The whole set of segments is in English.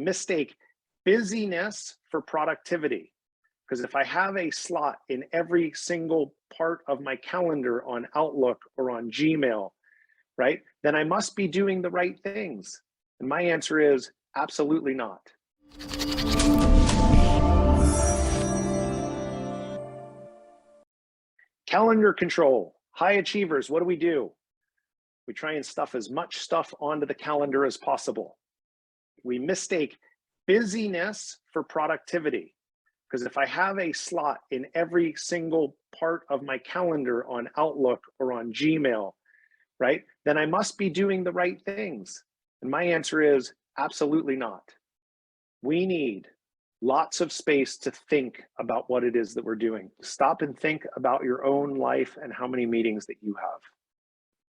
mistake busyness for productivity. Because if I have a slot in every single part of my calendar on Outlook or on Gmail, right, then I must be doing the right things. And my answer is absolutely not. Calendar control. High achievers, what do? We try and stuff as much stuff onto the calendar as possible. We mistake busyness for productivity. Because if I have a slot in every single part of my calendar on Outlook or on Gmail, right, then I must be doing the right things. And my answer is absolutely not. We need lots of space to think about what it is that we're doing. Stop and think about your own life and how many meetings that you have.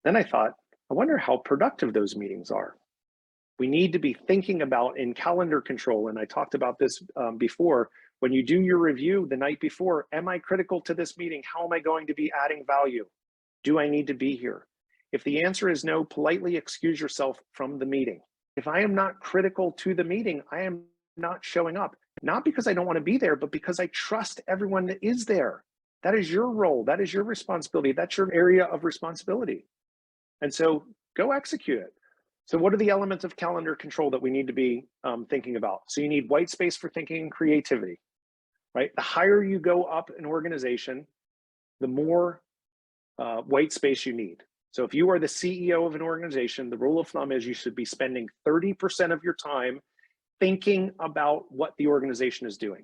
Then I thought, I wonder how productive those meetings are. We need to be thinking about in calendar control, and I talked about this before, when you do your review the night before, am I critical to this meeting? How am I going to be adding value? Do I need to be here? If the answer is no, politely excuse yourself from the meeting. If I am not critical to the meeting, I am not showing up. Not because I don't want to be there, but because I trust everyone that is there. That is your role. That is your responsibility. That's your area of responsibility. And so go execute it. So what are the elements of calendar control that we need to be thinking about? So you need white space for thinking and creativity, right? The higher you go up an organization, the more white space you need. So if you are the CEO of an organization, the rule of thumb is you should be spending 30% of your time thinking about what the organization is doing.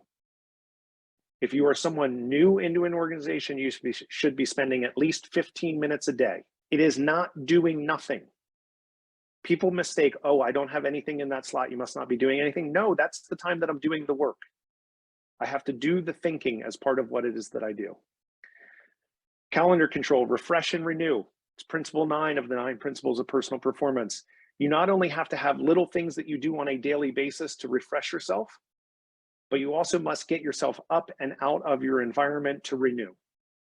If you are someone new into an organization, you should be spending at least 15 minutes a day. It is not doing nothing. People mistake, oh, I don't have anything in that slot, you must not be doing anything. No, that's the time that I'm doing the work. I have to do the thinking as part of what it is that I do. Calendar control, refresh and renew. It's principle 9 of the 9 principles of personal performance. You not only have to have little things that you do on a daily basis to refresh yourself, but you also must get yourself up and out of your environment to renew.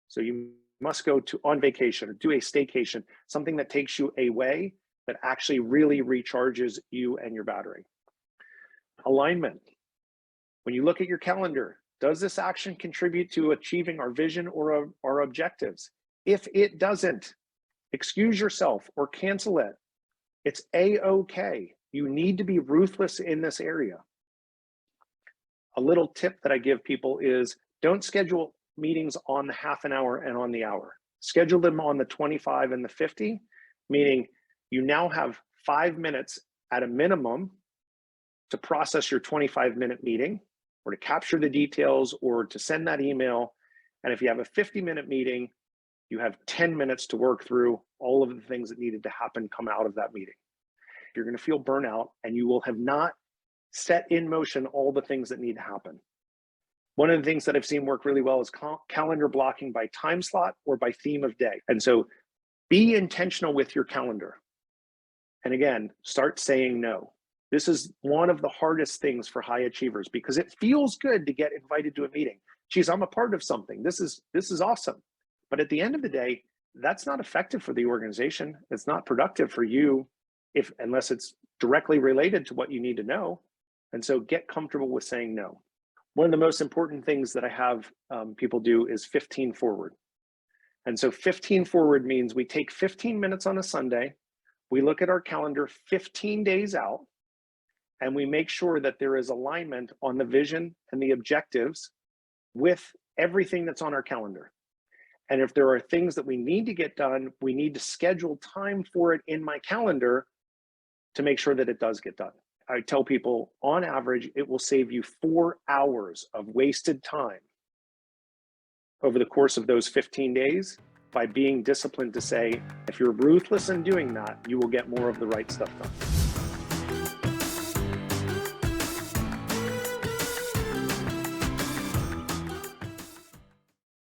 So you must go on vacation or do a staycation, something that takes you away that actually really recharges you and your battery. Alignment. When you look at your calendar, does this action contribute to achieving our vision or our objectives? If it doesn't, excuse yourself or cancel it. It's a-okay. You need to be ruthless in this area. A little tip that I give people is don't schedule meetings on the half an hour and on the hour. Schedule them on the 25 and the 50, meaning you now have 5 minutes at a minimum to process your 25-minute meeting or to capture the details or to send that email. And if you have a 50-minute meeting, you have 10 minutes to work through all of the things that needed to happen come out of that meeting. You're going to feel burnout and you will have not set in motion all the things that need to happen. One of the things that I've seen work really well is calendar blocking by time slot or by theme of day. And so be intentional with your calendar. And again, start saying no. This is one of the hardest things for high achievers because it feels good to get invited to a meeting. Geez, I'm a part of something. This is awesome. But at the end of the day, that's not effective for the organization. It's not productive for you unless it's directly related to what you need to know. And so get comfortable with saying no. One of the most important things that I have people do is 15 forward. And so 15 forward means we take 15 minutes on a Sunday, we look at our calendar 15 days out, and we make sure that there is alignment on the vision and the objectives with everything that's on our calendar. And if there are things that we need to get done, we need to schedule time for it in my calendar to make sure that it does get done. I tell people, on average, it will save you 4 hours of wasted time over the course of those 15 days by being disciplined to say, if you're ruthless in doing that, you will get more of the right stuff done.